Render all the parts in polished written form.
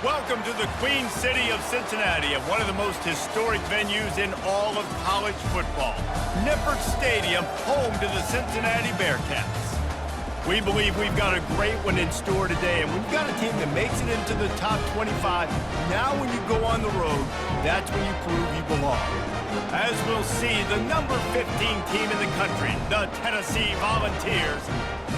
Welcome to the Queen City of Cincinnati, and one of the most historic venues in all of college football. Nippert Stadium, home to the Cincinnati Bearcats. We believe we've got a great one in store today, and we've got a team that makes it into the top 25. Now when you go on the road, that's when you prove you belong. As we'll see, the number 15 team in the country, the Tennessee Volunteers,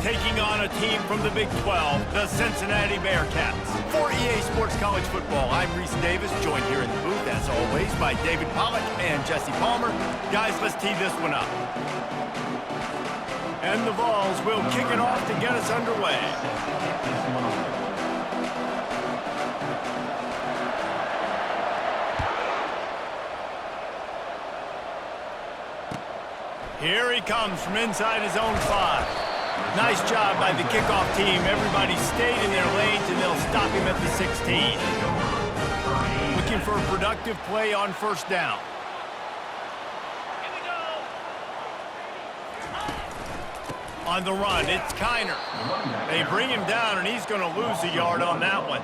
taking on a team from the Big 12, the Cincinnati Bearcats. For EA Sports College Football, I'm Reese Davis, joined here in the booth, as always, by David Pollack and Jesse Palmer. Guys, let's tee this one up. And the Vols will kick it off to get us underway. Here he comes from inside his own 5. Nice job by the kickoff team. Everybody stayed in their lanes, and they'll stop him at the 16. Looking for a productive play on first down. On the run, it's Kiner. They bring him down, and he's going to lose a yard on that one.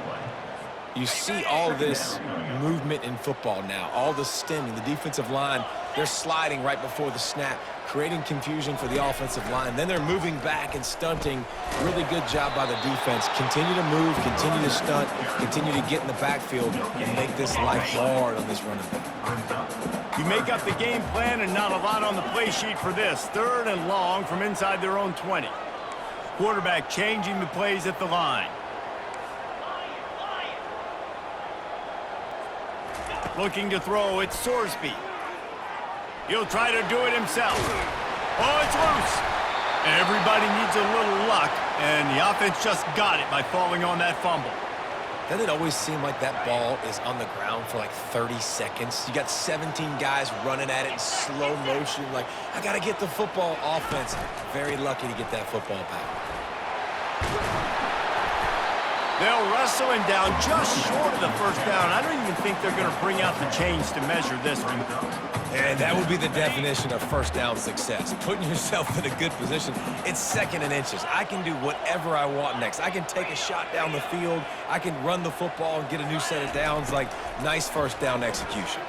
You see all this movement in football now, all the stemming, the defensive line, they're sliding right before the snap, creating confusion for the offensive line. Then they're moving back and stunting. Really good job by the defense. Continue to move, continue to stunt, continue to get in the backfield and make this life hard on this running back. You make up the game plan and not a lot on the play sheet for this. 3rd and long from inside their own 20. Quarterback changing the plays at the line. Looking to throw, it's Sorsby. He'll try to do it himself. Oh, it's loose. Everybody needs a little luck, and the offense just got it by falling on that fumble. Doesn't it always seem like that ball is on the ground for like 30 seconds? You got 17 guys running at it in slow motion. Like, I got to get the football. Offense, very lucky to get that football back. They'll wrestle him down just short of the first down. I don't even think they're going to bring out the chains to measure this one. And that would be the definition of first down success. Putting yourself in a good position. It's 2nd and inches. I can do whatever I want next. I can take a shot down the field. I can run the football and get a new set of downs. Like, nice first down execution.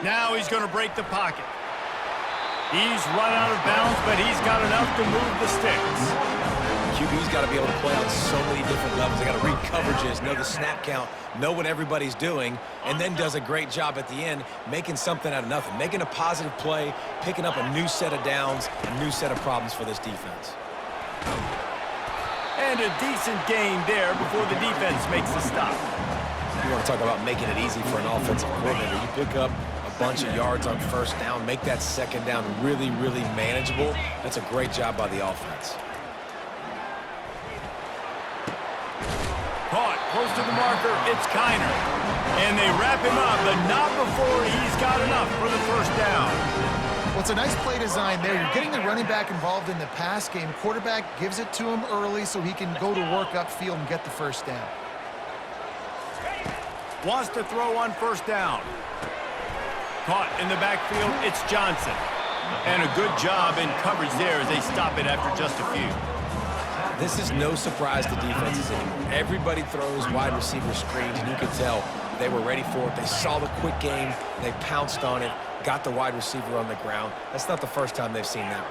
Now he's going to break the pocket. He's run out of bounds, but he's got enough to move the sticks. QB's got to be able to play on so many different levels. They got to read coverages, know the snap count, know what everybody's doing, and then does a great job at the end making something out of nothing, making a positive play, picking up a new set of downs, a new set of problems for this defense. And a decent gain there before the defense makes the stop. You want to talk about making it easy for an offensive coordinator. You pick up a bunch of yards on first down, make that second down really, really manageable. That's a great job by the offense. Caught close to the marker, it's Kiner. And they wrap him up, but not before he's got enough for the first down. Well, it's a nice play design there. You're getting the running back involved in the pass game. Quarterback gives it to him early so he can go to work upfield and get the first down. Wants to throw on first down. Caught in the backfield, it's Johnson. And a good job in coverage there as they stop it after just a few. This is no surprise to defenses anymore. Everybody throws wide receiver screens, and you can tell they were ready for it. They saw the quick game. They pounced on it, got the wide receiver on the ground. That's not the first time they've seen that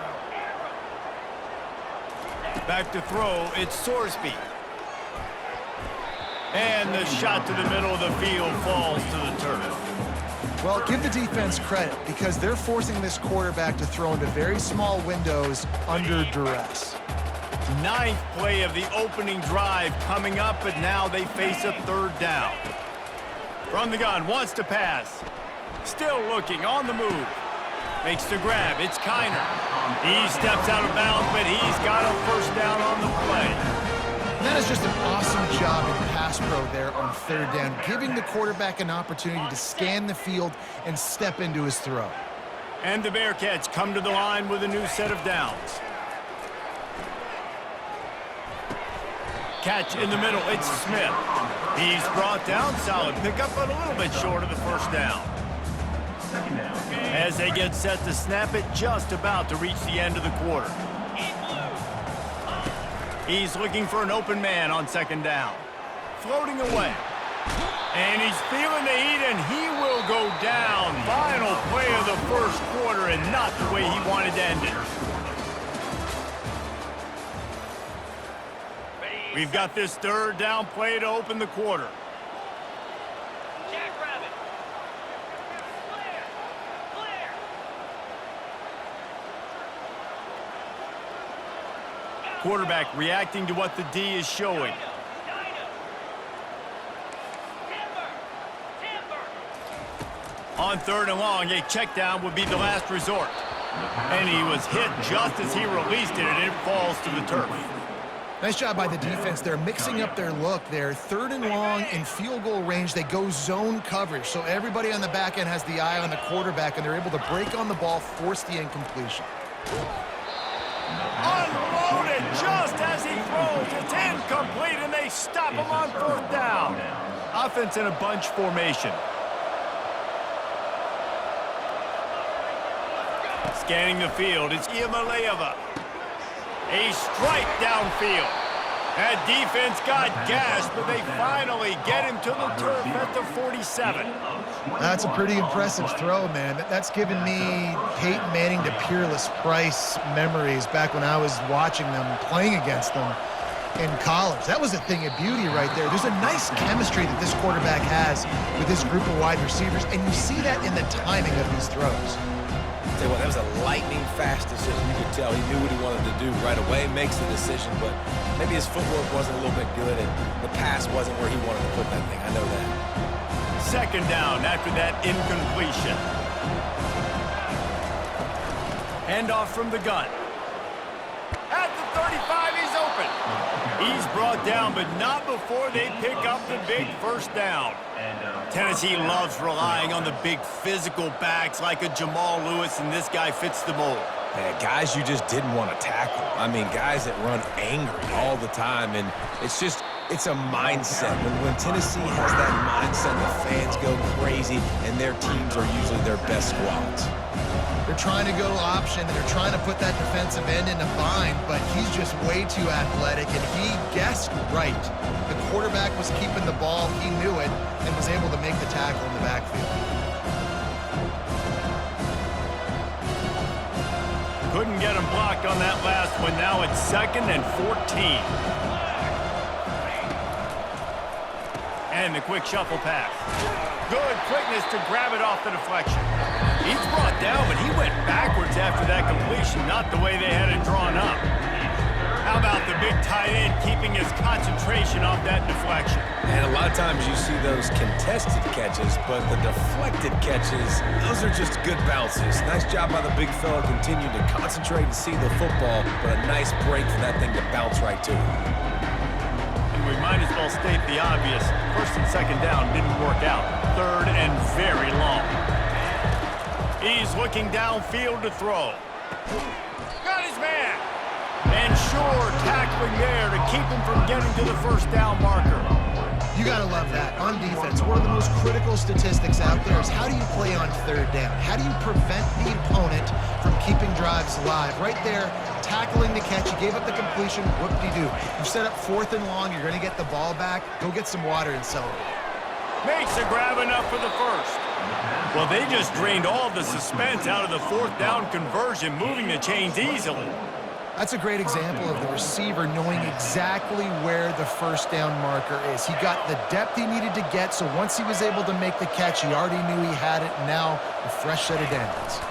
route. Back to throw, it's Sorsby. And the shot to the middle of the field falls to the turf. Well, give the defense credit because they're forcing this quarterback to throw into very small windows under duress. 9th play of the opening drive coming up, but now they face a 3rd down. From the gun, wants to pass. Still looking, on the move. Makes the grab, it's Kiner. He steps out of bounds, but he's got a first down on the play. And that is just an awesome job in pass pro there on 3rd down, giving the quarterback an opportunity to scan the field and step into his throw. And the Bearcats come to the line with a new set of downs. Catch in the middle, it's Smith. He's brought down, solid pickup, but a little bit short of the first down. As they get set to snap it, just about to reach the end of the quarter. He's looking for an open man on 2nd down. Floating away. And he's feeling the heat, and he will go down. Final play of the first quarter, and not the way he wanted to end it. We've got this third down play to open the quarter. Quarterback reacting to what the D is showing. On third and long, a check down would be the last resort. And he was hit just as he released it, and it falls to the turf. Nice job by the defense. They're mixing up their look there. Third and long in field goal range. They go zone coverage. So everybody on the back end has the eye on the quarterback, and they're able to break on the ball, force the incompletion. Unloaded just as he throws. It's incomplete, and they stop him on fourth down. Offense in a bunch formation. Scanning the field, it's Iamaleava. A strike downfield. That defense got gashed, but they finally get him to the turf at the 47. That's a pretty impressive throw, man. That's given me Peyton Manning to Peerless Price memories back when I was watching them, playing against them in college. That was a thing of beauty right there. There's a nice chemistry that this quarterback has with this group of wide receivers, and you see that in the timing of these throws. Tell you what, that was a lightning-fast decision. You could tell he knew what he wanted to do right away, makes the decision, but maybe his footwork wasn't a little bit good, and the pass wasn't where he wanted to put that thing. I know that. Second down after that incompletion. Handoff from the gun. At the 35, he's open. He's brought down, but not before they pick up the big first down. Tennessee loves relying on the big physical backs like a Jamal Lewis, and this guy fits the mold. Yeah, guys you just didn't want to tackle. I mean, guys that run angry all the time, and it's a mindset. When Tennessee has that mindset, the fans go crazy, and their teams are usually their best squads. They're trying to go option, and they're trying to put that defensive end in a bind, but he's just way too athletic, and he guessed right. The quarterback was keeping the ball, he knew it, and was able to make the tackle in the backfield. Couldn't get him blocked on that last one. Now it's 2nd and 14. And the quick shuffle pass. Good quickness to grab it off the deflection. He's brought down, but he went backwards after that completion, not the way they had it drawn up. How about the big tight end keeping his concentration off that deflection? And a lot of times you see those contested catches, but the deflected catches, those are just good bounces. Nice job by the big fella, continue to concentrate and see the football, but a nice break for that thing to bounce right to him. We might as well state the obvious. First and second down didn't work out. Third and very long. He's looking downfield to throw. Got his man. And sure, tackling there to keep him from getting to the first down marker. You gotta love that. On defense, one of the most critical statistics out there is how do you play on third down? How do you prevent the opponent from keeping drives alive? Right there, tackling the catch, you gave up the completion, whoop-de-doo. You set up 4th and long, you're gonna get the ball back, go get some water and celebrate. Makes a grab enough for the first. Well, they just drained all the suspense out of the 4th down conversion, moving the chains easily. That's a great example of the receiver knowing exactly where the first down marker is. He got the depth he needed to get, so once he was able to make the catch, he already knew he had it, and now a fresh set of downs.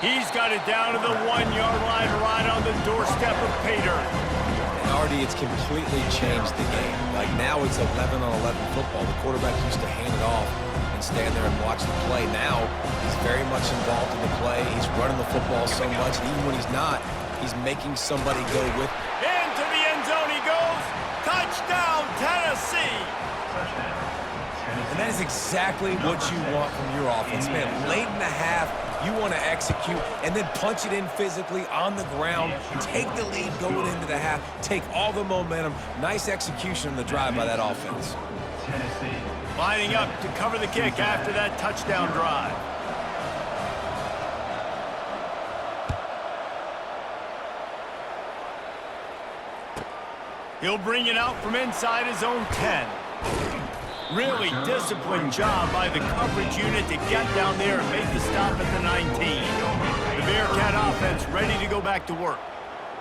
He's got it down to the 1-yard line right on the doorstep of Pater. And already it's completely changed the game. Like now it's 11-on-11 football. The quarterback used to hand it off and stand there and watch the play. Now he's very much involved in the play. He's running the football so much. Even when he's not, he's making somebody go with. Into the end zone he goes. Touchdown, Tennessee. And that is exactly what you want from your offense, man. Late in the half, you want to execute and then punch it in physically on the ground, take the lead going into the half, take all the momentum. Nice execution on the drive by that offense. Lining up to cover the kick after that touchdown drive. He'll bring it out from inside his own 10. Really disciplined job by the coverage unit to get down there and make the stop at the 19. The Bearcat offense ready to go back to work.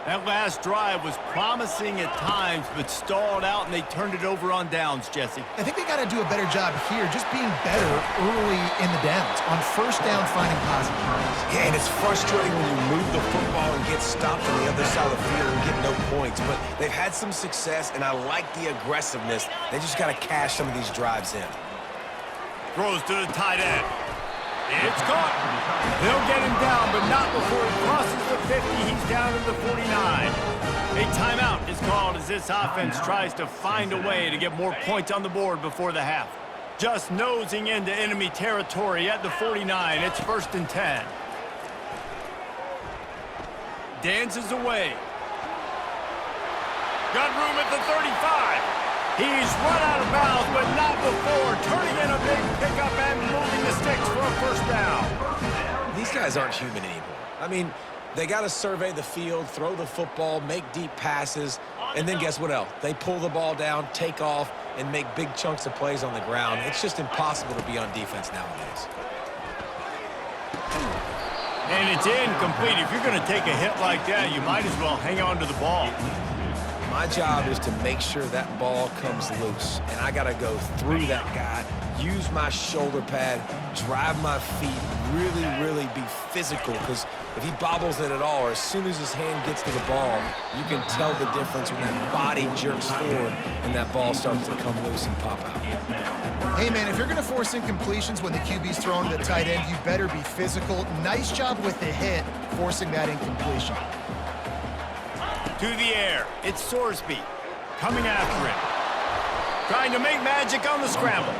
That last drive was promising at times, but stalled out, and they turned it over on downs, Jesse. I think they got to do a better job here, just being better early in the downs. On first down, finding positive plays. Yeah, and it's frustrating when you move the football and get stopped on the other side of the field and get no points. But they've had some success, and I like the aggressiveness. They just got to cash some of these drives in. Throws to the tight end. It's caught. They'll get him down, but not before he crosses the 50. He's down to the 49. A timeout is called as this offense tries to find a way to get more points on the board before the half. Just nosing into enemy territory at the 49. It's 1st and 10. Dances away. Got room at the 35. He's run out of bounds, but not before turning in a big pickup and moving the sticks for a first down. These guys aren't human anymore. I mean, they got to survey the field, throw the football, make deep passes, and then guess what else? They pull the ball down, take off, and make big chunks of plays on the ground. It's just impossible to be on defense nowadays. And it's incomplete. If you're going to take a hit like that, you might as well hang on to the ball. My job is to make sure that ball comes loose, and I got to go through that guy, use my shoulder pad, drive my feet, really be physical, because if he bobbles it at all, or as soon as his hand gets to the ball, you can tell the difference when that body jerks forward and that ball starts to come loose and pop out. Hey, man, if you're going to force incompletions when the QB's throwing to the tight end, you better be physical. Nice job with the hit, forcing that incompletion. To the air, it's Sorsby coming after it. Trying to make magic on the scramble.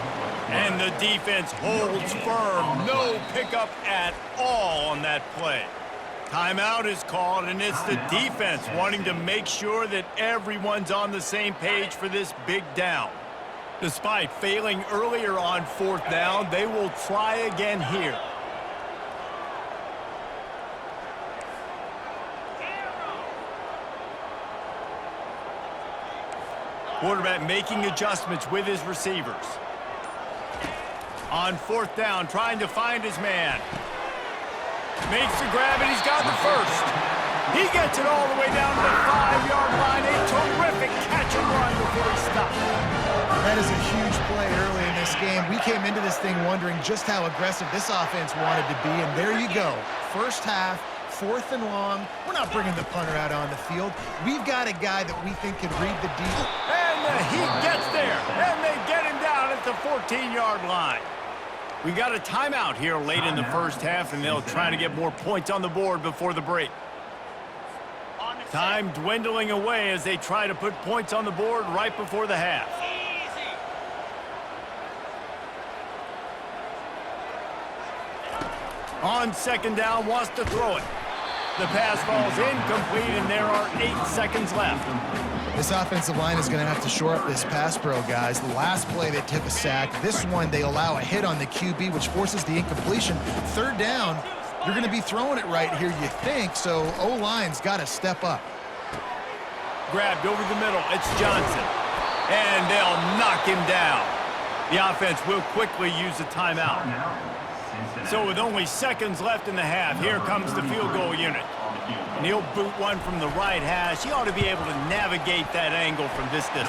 And the defense holds firm. No pickup at all on that play. Timeout is called, and it's the defense wanting to make sure that everyone's on the same page for this big down. Despite failing earlier on 4th down, they will try again here. Quarterback making adjustments with his receivers. On 4th down, trying to find his man. Makes the grab, and he's got the first. He gets it all the way down to the 5-yard line. A terrific catch and run before he stopped. That is a huge play early in this game. We came into this thing wondering just how aggressive this offense wanted to be, and there you go. First half, 4th and long. We're not bringing the punter out on the field. We've got a guy that we think can read the deep. He gets there, and they get him down at the 14-yard line. We got a timeout here late in the first half, and they'll try to get more points on the board before the break. Time dwindling away as they try to put points on the board right before the half. On 2nd down, wants to throw it. The pass falls incomplete, and there are 8 seconds left. This offensive line is going to have to shore up this pass pro, guys. The last play, they took a sack. This one, they allow a hit on the QB, which forces the incompletion. 3rd down, you're going to be throwing it right here, you think, so O-line's got to step up. Grabbed over the middle, it's Johnson. And they'll knock him down. The offense will quickly use a timeout. So with only seconds left in the half, here comes the field goal unit. And he'll boot one from the right hash. He ought to be able to navigate that angle from this distance.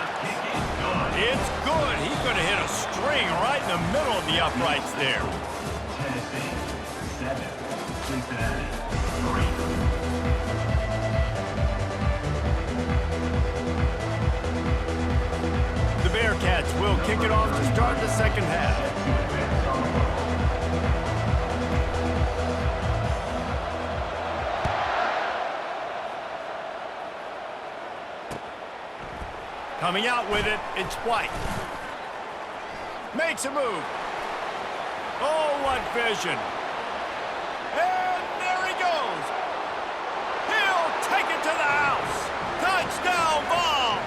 It's good. He could have hit a string right in the middle of the uprights there. Tennessee 7, Cincinnati 3. The Bearcats will kick it off to start the second half. Coming out with it, it's White. Makes a move. Oh, what vision. And there he goes. He'll take it to the house. Touchdown, Vols.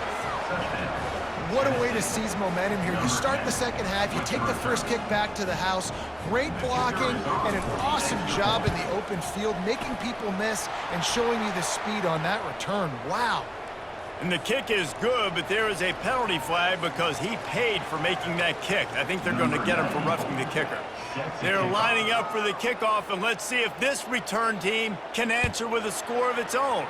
What a way to seize momentum here. You start the second half, you take the first kick back to the house. Great blocking and an awesome job in the open field, making people miss and showing you the speed on that return. Wow. And the kick is good, but there is a penalty flag because he paid for making that kick. I think they're going to get him for roughing the kicker. They're lining up for the kickoff, and let's see if this return team can answer with a score of its own.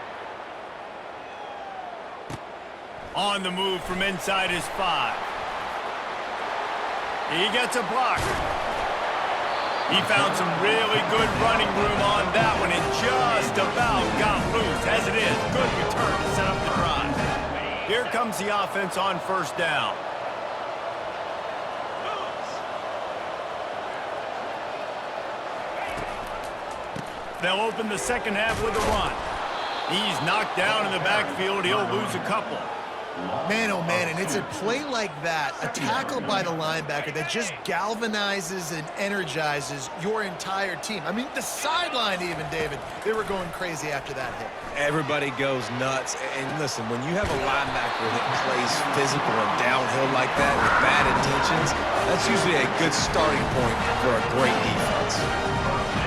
On the move from inside his 5. He gets a block. He found some really good running room on that one and just about got loose. As it is, good return to set up the drive. Here comes the offense on first down. They'll open the second half with a run. He's knocked down in the backfield. He'll lose a couple. Man, oh man, and it's a play like that, a tackle by the linebacker that just galvanizes and energizes your entire team. I mean, the sideline even, David, they were going crazy after that hit. Everybody goes nuts. And listen, when you have a linebacker that plays physical and downhill like that with bad intentions, that's usually a good starting point for a great defense.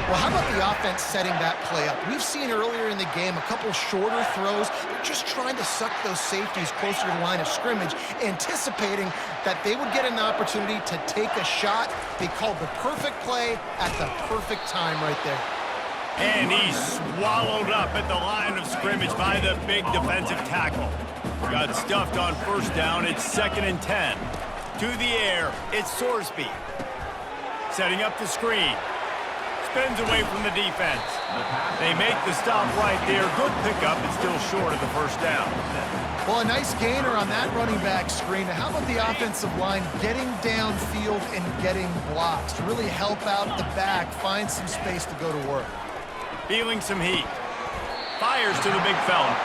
Well, how about the offense setting that play up? We've seen earlier in the game a couple shorter throws. They're just trying to suck those safeties closer to the line of scrimmage, anticipating that they would get an opportunity to take a shot. They called the perfect play at the perfect time right there. And he's swallowed up at the line of scrimmage by the big defensive tackle. Got stuffed on first down. It's 2nd and 10. To the air, it's Sorsby. Setting up the screen. Spins away from the defense. They make the stop right there. Good pickup. It's still short of the first down. Well, a nice gainer on that running back screen. How about the offensive line getting downfield and getting blocks to really help out the back, find some space to go to work? Feeling some heat. Fires to the big fella.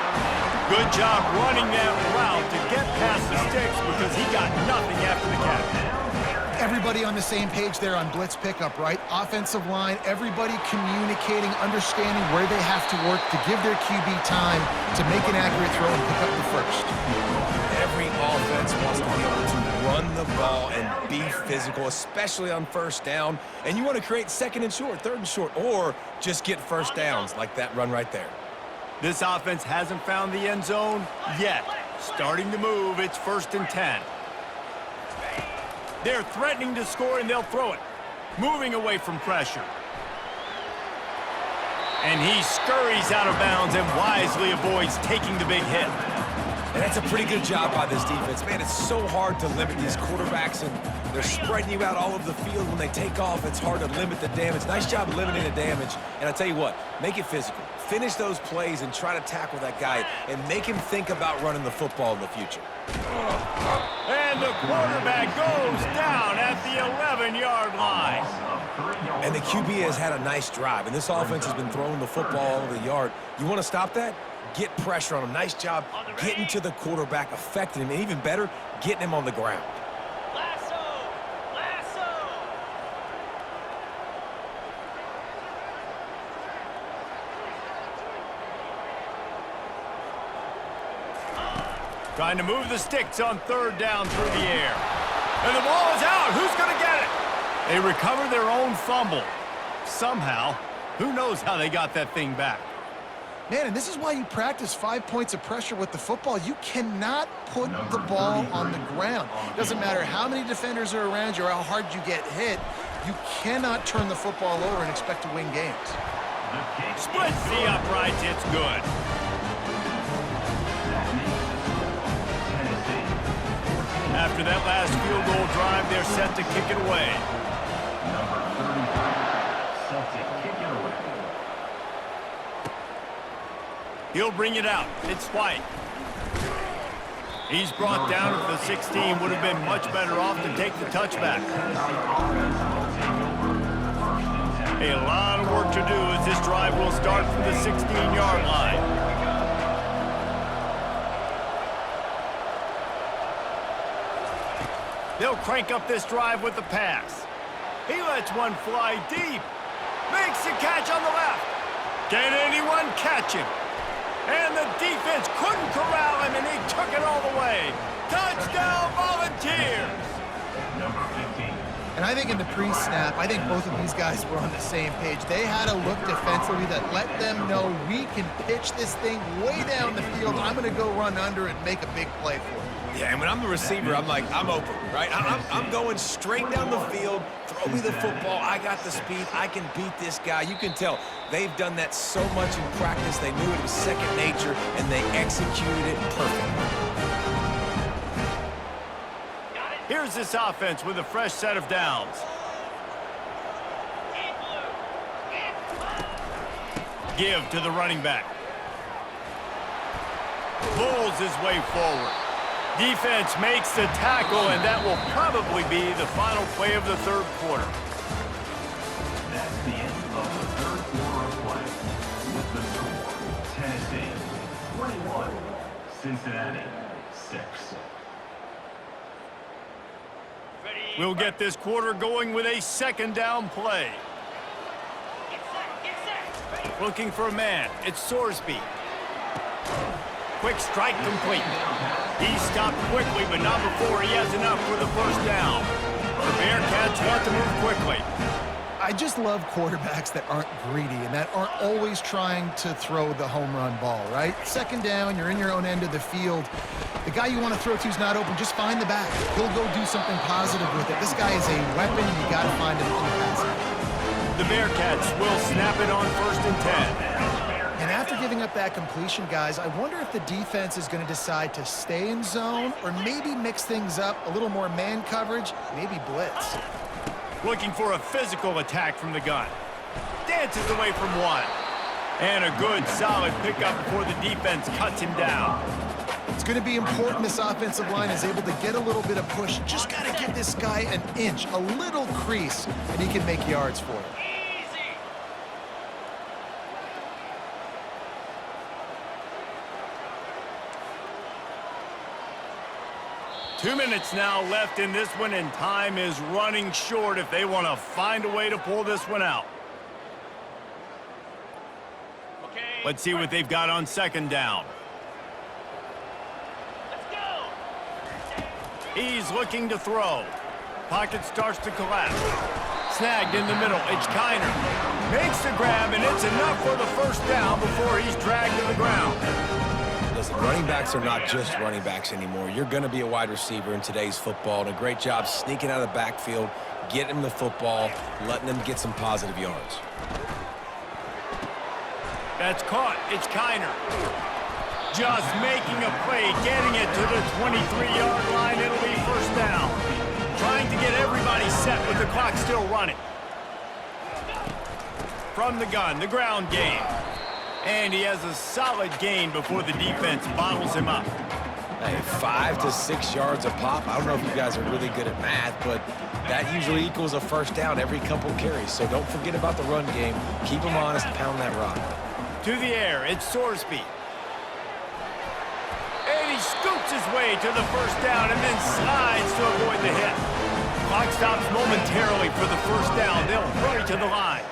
Good job running that route to get past the sticks because he got nothing after the catch. Everybody on the same page there on blitz pickup, right? Offensive line, everybody communicating, understanding where they have to work to give their QB time to make an accurate throw and pick up the first. Every offense wants to be able to run the ball and be physical, especially on first down. And you want to create 2nd and short, 3rd and short, or just get first downs like that run right there. This offense hasn't found the end zone yet. Starting to move, it's 1st and 10. They're threatening to score, and they'll throw it. Moving away from pressure. And he scurries out of bounds and wisely avoids taking the big hit. And that's a pretty good job by this defense. Man, it's so hard to limit these quarterbacks, and they're spreading you out all over the field. When they take off, it's hard to limit the damage. Nice job limiting the damage. And I tell you what, make it physical. Finish those plays and try to tackle that guy and make him think about running the football in the future. And the quarterback goes down at the 11-yard line. And the QB has had a nice drive, and this offense has been throwing the football all over the yard. You want to stop that? Get pressure on him. Nice job getting to the quarterback, affecting him, and even better, getting him on the ground. Trying to move the sticks on 3rd down through the air. And the ball is out. Who's going to get it? They recover their own fumble. Somehow, who knows how they got that thing back. Man, and this is why you practice 5 points of pressure with the football. You cannot put the ball on the ground. It doesn't matter how many defenders are around you or how hard you get hit. You cannot turn the football over and expect to win games. Splits the uprights. It's good. After that last field goal drive, they're set to kick it away. Number 35, set to kick it away. He'll bring it out. It's White. He's brought down at the 16. Would have been much better off to take the touchback. A lot of work to do as this drive will start from the 16-yard line. They'll crank up this drive with the pass. He lets one fly deep. Makes the catch on the left. Can anyone catch him? And the defense couldn't corral him, and he took it all the way. Touchdown, Volunteers! Number 15, And I think in the pre-snap, I think both of these guys were on the same page. They had a look defensively that let them know we can pitch this thing way down the field. I'm going to go run under and make a big play for it. Yeah, and when I'm the receiver, I'm like, I'm open, right? I'm going straight down the field. Throw me the football. I got the speed. I can beat this guy. You can tell they've done that so much in practice. They knew it was second nature, and they executed it perfectly. Here's this offense with a fresh set of downs. Give to the running back. Pulls his way forward. Defense makes the tackle, and that will probably be the final play of the third quarter. That's the end of the third quarter of play. With the score, Tennessee 21, Cincinnati 6. We'll get this quarter going with a second down play. Looking for a man. It's Sorsby. Quick strike complete. He stopped quickly, but not before he has enough for the first down. The Bearcats want to move quickly. I just love quarterbacks that aren't greedy and that aren't always trying to throw the home run ball, right? Second down, you're in your own end of the field. The guy you want to throw to is not open. Just find the back. He'll go do something positive with it. This guy is a weapon, and you got to find him in the passing. The Bearcats will snap it on 1st and 10. And after giving up that completion, guys, I wonder if the defense is going to decide to stay in zone or maybe mix things up, a little more man coverage, maybe blitz. Looking for a physical attack from the gun. Dances away from one. And a good, solid pickup before the defense cuts him down. It's going to be important this offensive line is able to get a little bit of push. Just got to give this guy an inch, a little crease, and he can make yards for it. 2 minutes now left in this one, and time is running short if they want to find a way to pull this one out. Let's see what they've got on second down. He's looking to throw. Pocket starts to collapse. Snagged in the middle. It's Kiner. Makes the grab, and it's enough for the first down before he's dragged to the ground. Listen, running backs are not just running backs anymore. You're going to be a wide receiver in today's football, and a great job sneaking out of the backfield, getting them the football, letting them get some positive yards. That's caught. It's Kiner. Just making a play, getting it to the 23-yard line. It'll be first down. Trying to get everybody set with the clock still running. From the gun, the ground game. And he has a solid gain before the defense bottles him up. Hey, 5 to 6 yards a pop. I don't know if you guys are really good at math, but that usually equals a first down every couple carries. So don't forget about the run game. Keep them honest, pound that rock. To the air, it's Sorsby. And he scoops his way to the first down and then slides to avoid the hit. Clock stops momentarily for the first down. They'll hurry to the line.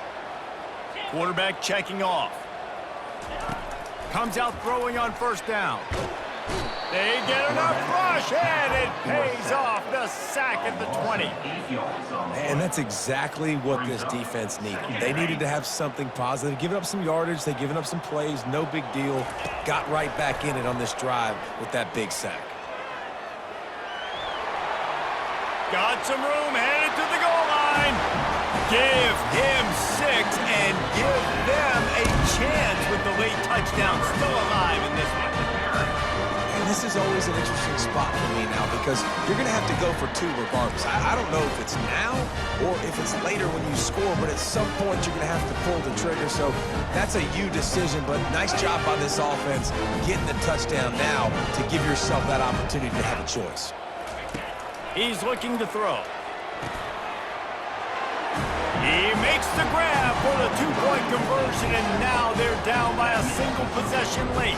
Quarterback checking off. Comes out throwing on first down. They get enough rush, and it pays off. The sack at the 20. And that's exactly what this defense needed. They needed to have something positive. Giving up some yardage, they've given up some plays, no big deal. Got right back in it on this drive with that big sack. Got some room, headed to the goal line. Give him 6 and give them a chance with the late touchdown. Still alive in this one. And this is always an interesting spot for me now because you're going to have to go for 2 regardless. I don't know if it's now or if it's later when you score, but at some point you're going to have to pull the trigger. So that's a you decision, but nice job by this offense getting the touchdown now to give yourself that opportunity to have a choice. He's looking to throw. He makes the grab for the 2-point conversion, and now they're down by a single possession late.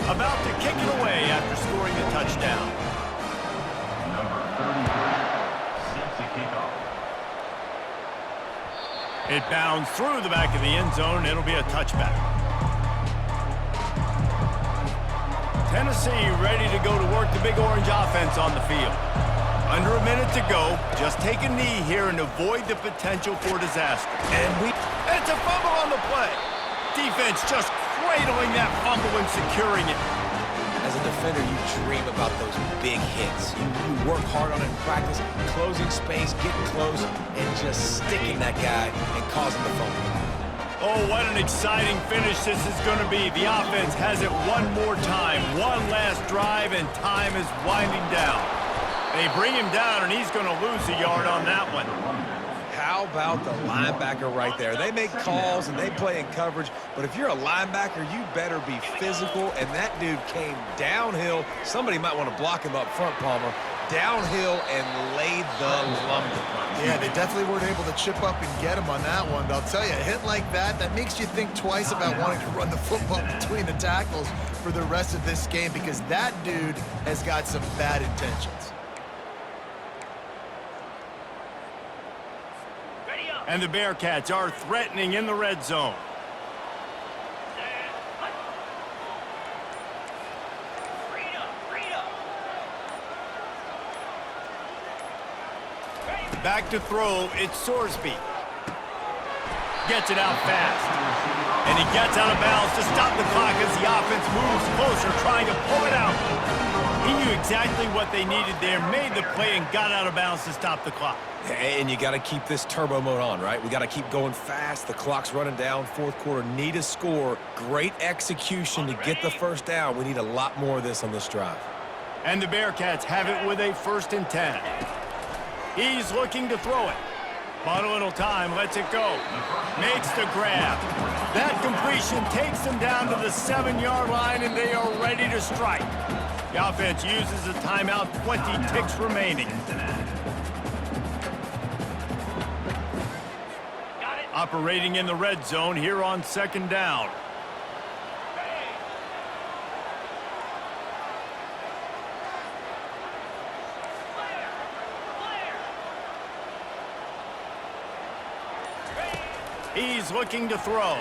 About to kick it away after scoring the touchdown. Number 33, set to kick off. It bounds through the back of the end zone. It'll be a touchback. Tennessee ready to go to work the Big Orange offense on the field. Under a minute to go. Just take a knee here and avoid the potential for disaster. It's a fumble on the play. Defense just cradling that fumble and securing it. As a defender, you dream about those big hits. You work hard on it in practice, closing space, getting close, and just sticking that guy and causing the fumble. Oh, what an exciting finish this is going to be. The offense has it one more time. One last drive, and time is winding down. They bring him down, and he's going to lose a yard on that one. How about the linebacker right there? They make calls and they play in coverage, but if you're a linebacker, you better be physical, and that dude came downhill. Somebody might want to block him up front, Palmer. Downhill and laid the lumber. Yeah, they definitely weren't able to chip up and get him on that one. But I'll tell you, a hit like that makes you think twice about wanting to run the football between the tackles for the rest of this game, because that dude has got some bad intentions. And the Bearcats are threatening in the red zone. Back to throw, it's Sorsby. Gets it out fast. And he gets out of bounds to stop the clock as the offense moves closer, trying to pull it out. He knew exactly what they needed there, made the play, and got out of bounds to stop the clock. And you got to keep this turbo mode on, right? We got to keep going fast. The clock's running down. Fourth quarter, need a score. Great execution to get the first down. We need a lot more of this on this drive. And the Bearcats have it with a 1st and 10. He's looking to throw it. But a little time, lets it go. Makes the grab. That completion takes them down to the 7-yard line, and they are ready to strike. The offense uses a timeout, 20 ticks remaining. Operating in the red zone here on 2nd down. He's looking to throw.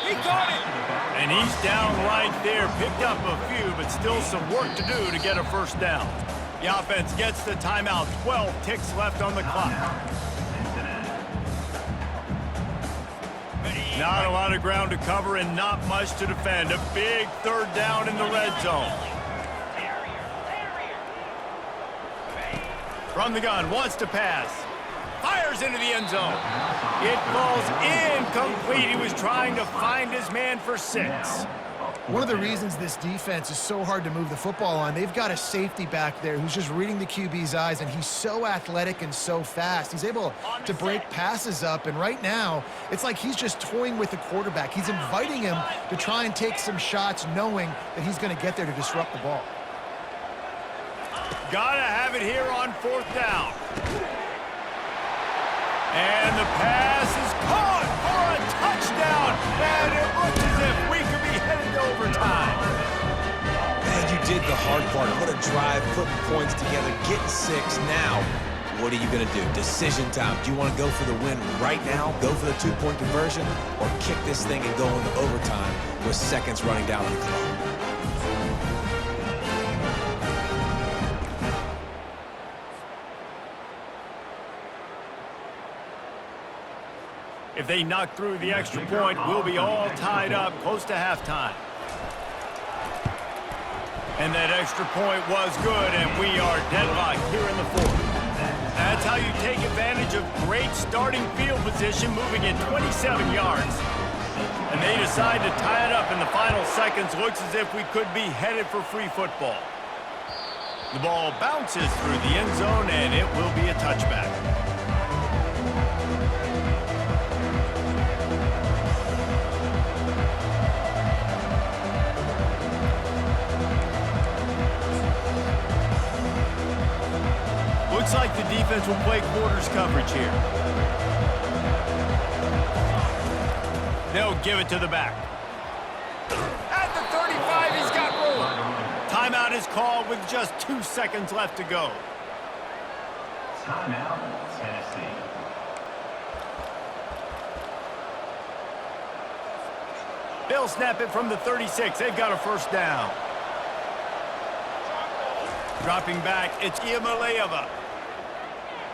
He caught it! And he's down right there. Picked up a few, but still some work to do to get a 1st down. The offense gets the timeout. 12 ticks left on the clock. Not a lot of ground to cover and not much to defend. A big 3rd down in the red zone. From the gun, wants to pass. Fires into the end zone. It falls incomplete. He was trying to find his man for 6. One of the reasons this defense is so hard to move the football on, they've got a safety back there who's just reading the QB's eyes, and he's so athletic and so fast. He's able to break passes up, and right now, it's like he's just toying with the quarterback. He's inviting him to try and take some shots, knowing that he's going to get there to disrupt the ball. Gotta have it here on 4th down. And the pass is caught for a touchdown. And it looks as if we could be headed to overtime. Man, you did the hard part. What a drive, putting points together, getting 6. Now, what are you going to do? Decision time. Do you want to go for the win right now, go for the 2-point conversion, or kick this thing and go into overtime with seconds running down on the clock? If they knock through the extra point, we'll be all tied up close to halftime. And that extra point was good, and we are deadlocked here in the 4th. That's how you take advantage of great starting field position, moving in 27 yards. And they decide to tie it up in the final seconds. Looks as if we could be headed for free football. The ball bounces through the end zone, and it will be a touchback. Looks like the defense will play quarters coverage here. They'll give it to the back. At the 35, he's got room. Timeout is called with just 2 seconds left to go. Timeout, Tennessee. They'll snap it from the 36. They've got a 1st down. Dropping back, it's Iamaleava.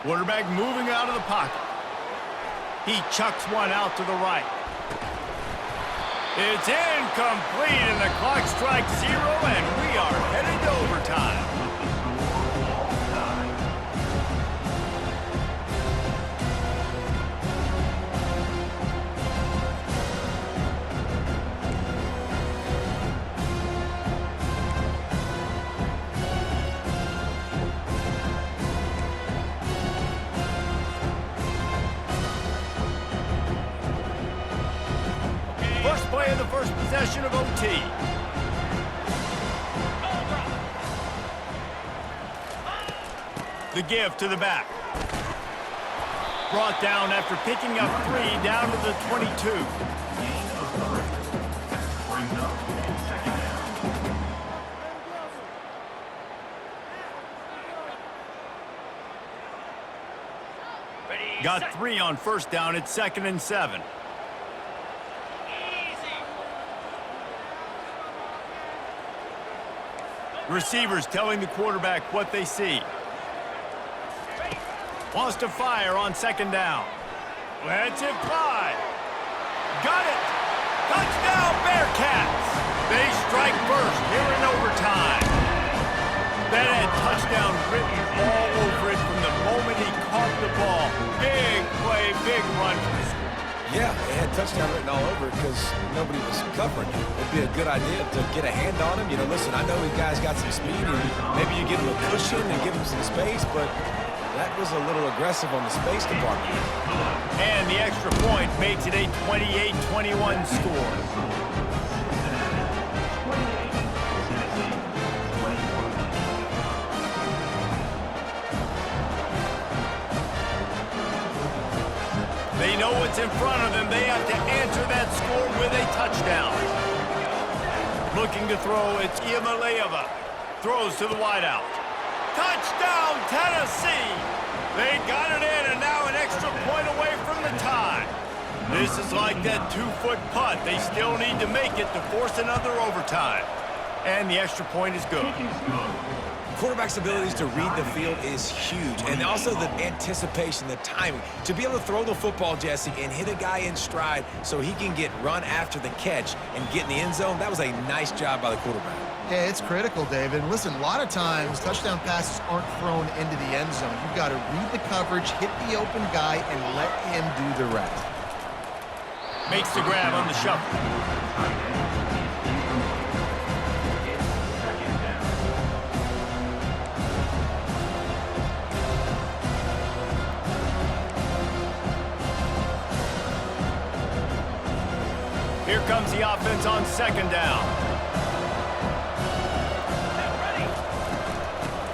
Quarterback moving out of the pocket. He chucks one out to the right. It's incomplete, and the clock strikes 0, and we are headed to overtime. First play of the first possession of OT. The give to the back. Brought down after picking up 3 down to the 22. Gain of 3. Brings up second down. Got 3 on first down. It's 2nd and 7. Receivers telling the quarterback what they see. Wants to fire on 2nd down. Lets it fly. Got it. Touchdown, Bearcats. They strike first here in overtime. That had touchdown written all over it from the moment he caught the ball. Big play, big run for the score. Yeah, it had touchdown written all over it because nobody was covering him. It'd be a good idea to get a hand on him. You know, listen, I know the guy's got some speed, and maybe you give him a cushion and give him some space, but that was a little aggressive on the space department. And the extra point makes it a 28-21 score. They know what's in front of them. They have to answer that score with a touchdown. Looking to throw, it's Iamaleava. Throws to the wideout. Touchdown, Tennessee! They got it in, and now an extra point away from the tie. This is like that 2-foot putt. They still need to make it to force another overtime. And the extra point is good. Quarterback's abilities to read the field is huge, and also the anticipation, the timing. To be able to throw the football, Jesse, and hit a guy in stride so he can get run after the catch and get in the end zone, that was a nice job by the quarterback. Yeah, it's critical, David. And listen, a lot of times touchdown passes aren't thrown into the end zone. You've got to read the coverage, hit the open guy, and let him do the rest. Makes the grab on the shuffle. Here comes the offense on 2nd down.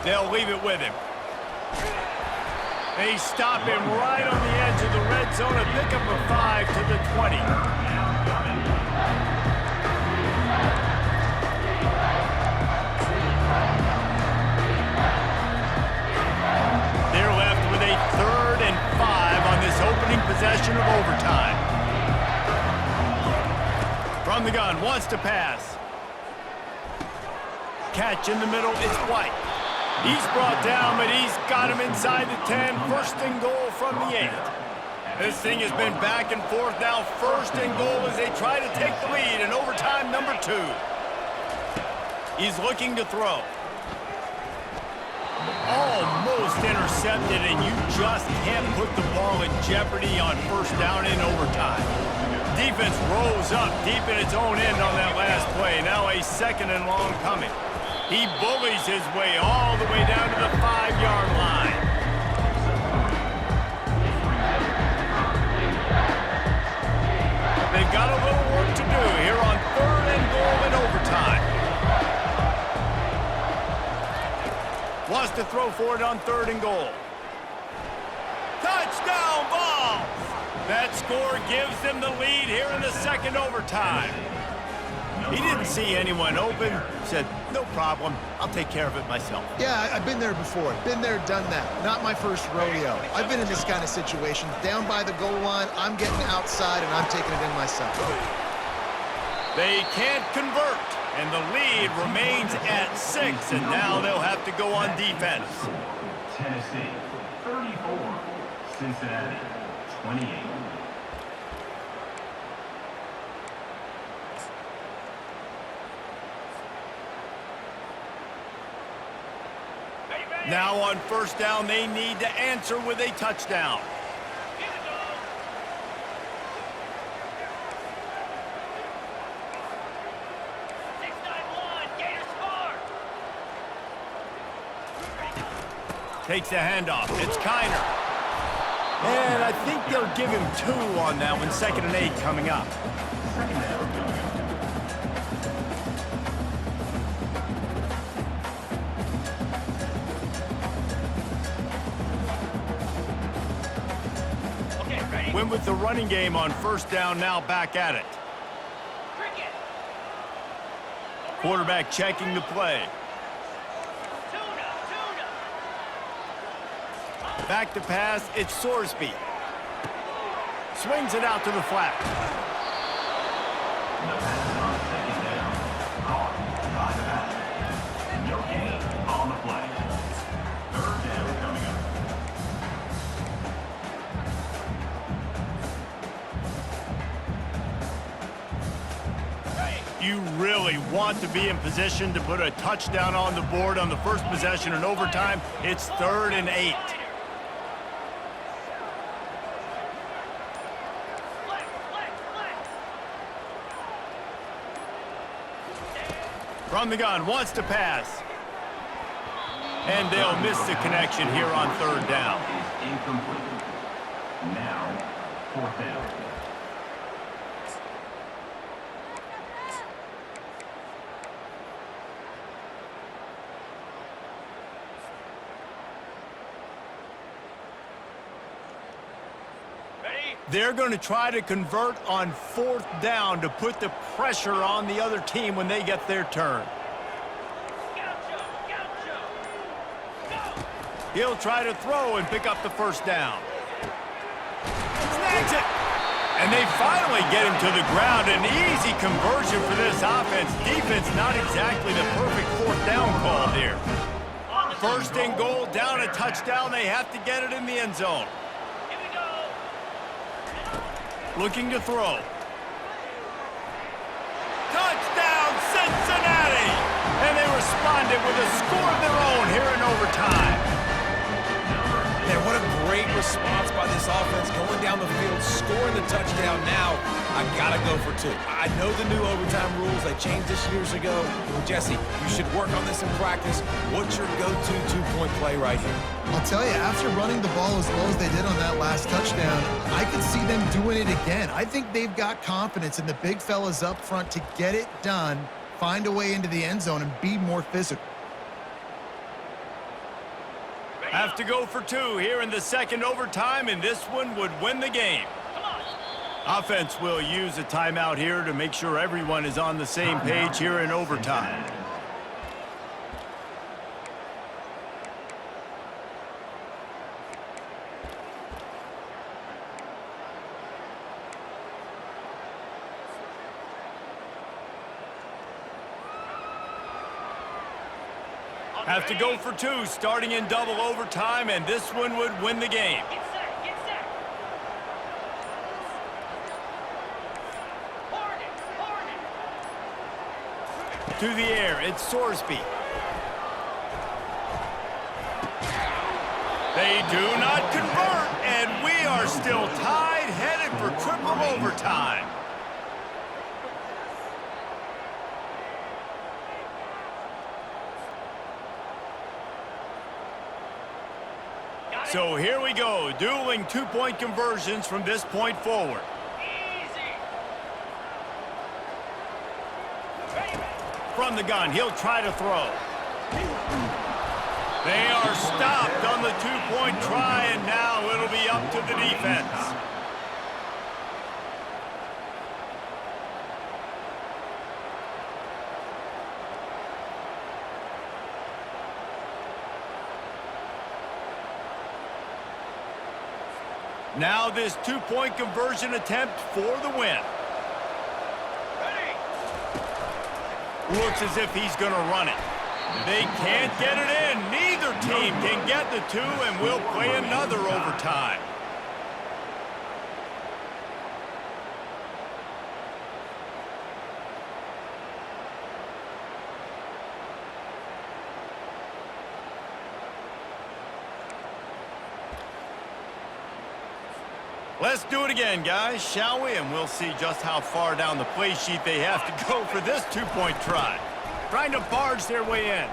They'll leave it with him. They stop him right on the edge of the red zone, a pickup of 5 to the 20. They're left with a 3rd and 5 on this opening possession of overtime. From the gun, wants to pass. Catch in the middle, it's White. He's brought down, but he's got him inside the 10. 1st and goal from the 8. This thing has been back and forth now. 1st and goal as they try to take the lead in overtime number 2. He's looking to throw. Almost intercepted, and you just can't put the ball in jeopardy on 1st down in overtime. Defense rose up deep in its own end on that last play. Now a 2nd and long coming. He bullies his way all the way down to the 5-yard line. They've got a little work to do here on 3rd and goal in overtime. Wants to throw for it on 3rd and goal. Touchdown ball! That score gives them the lead here in the 2nd overtime. He didn't see anyone open. Said, no problem. I'll take care of it myself. Yeah, I've been there before. Been there, done that. Not my first rodeo. I've been in this kind of situation. Down by the goal line, I'm getting outside, and I'm taking it in myself. They can't convert, And the lead remains at 6, and now they'll have to go on defense. Tennessee, 34. Cincinnati, 28. Now on first down, they need to answer with a touchdown. Takes the handoff. It's Kiner. And I think they'll give him 2 on that one. 2nd and 8 coming up. Second down. Went with the running game on first down, now back at it. Quarterback checking the play. Back to pass, it's Sorsby. Swings it out to the flat. The pass on second down. Caught by the back. No gain on the play. Third down coming up. You really want to be in position to put a touchdown on the board on the first possession in overtime. It's 3rd and 8. From the gun, wants to pass. And they'll miss the connection here on 3rd down. Is incomplete. Now, 4th down. They're going to try to convert on 4th down to put the pressure on the other team when they get their turn. He'll try to throw and pick up the first down. Snags it. And they finally get him to the ground. An easy conversion for this offense. Defense not exactly the perfect 4th down call here. 1st and goal, down a touchdown. They have to get it in the end zone. Looking to throw. Touchdown, Cincinnati! And they responded with a score of their own here in overtime. Man, what a great response by this offense. Going down the field, scoring the touchdown. Now, I gotta go for 2. I know the new overtime rules. They changed this years ago. Well, Jesse, you should work on this in practice. What's your go-to 2-point play right here? I'll tell you, after running the ball as low as they did on that last touchdown, I could see them doing it again. I think they've got confidence in the big fellas up front to get it done, find a way into the end zone, and be more physical. Have to go for 2 here in the 2nd overtime, and this one would win the game. Offense will use a timeout here to make sure everyone is on the same page here in overtime. Have to go for 2, starting in double overtime, and this one would win the game. Get set. To the air, it's Sorsby. They do not convert, and we are still tied, headed for triple overtime. So here we go, dueling 2-point conversions from this point forward. From the gun, he'll try to throw. They are stopped on the 2-point try, and now it'll be up to the defense. Now this 2-point conversion attempt for the win. Looks as if he's going to run it. They can't get it in. Neither team can get the two, and we'll play another overtime. Let's do it again, guys, shall we? And we'll see just how far down the play sheet they have to go for this two-point try. Trying to barge their way in.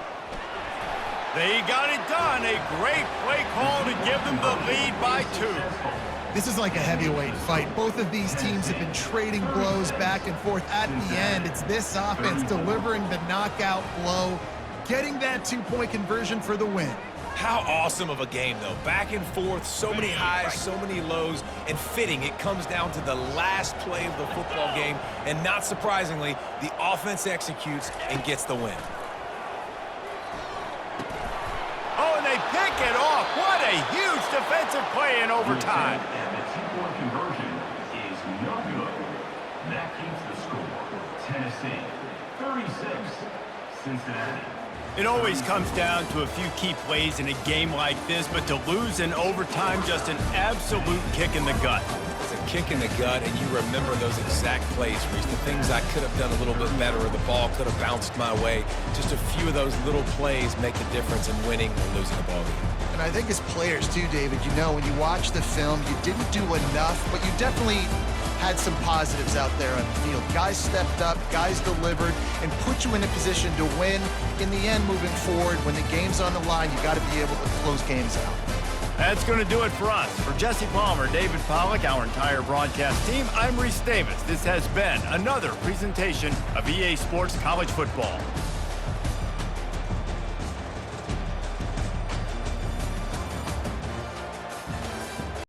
They got it done. A great play call to give them the lead by 2. This is like a heavyweight fight. Both of these teams have been trading blows back and forth. At the end, it's this offense delivering the knockout blow, getting that two-point conversion for the win. How awesome of a game, though. Back and forth, so many highs, so many lows, and fitting. It comes down to the last play of the football game, and not surprisingly, the offense executes and gets the win. Oh, and they pick it off. What a huge defensive play in overtime. And the two-point conversion is no good. That keeps the score. Tennessee, 36, Cincinnati. It always comes down to a few key plays in a game like this, but to lose in overtime, just an absolute kick in the gut. It's a kick in the gut, and you remember those exact plays, Reese. The things I could have done a little bit better, or the ball could have bounced my way. Just a few of those little plays make the difference in winning or losing a ball game. And I think as players too, David, you know, when you watch the film, you didn't do enough, but you definitely had some positives out there on the field. Guys stepped up, guys delivered, and put you in a position to win. In the end, moving forward, when the game's on the line, you got to be able to close games out. That's going to do it for us. For Jesse Palmer, David Pollack, our entire broadcast team, I'm Reese Davis. This has been another presentation of EA Sports College Football.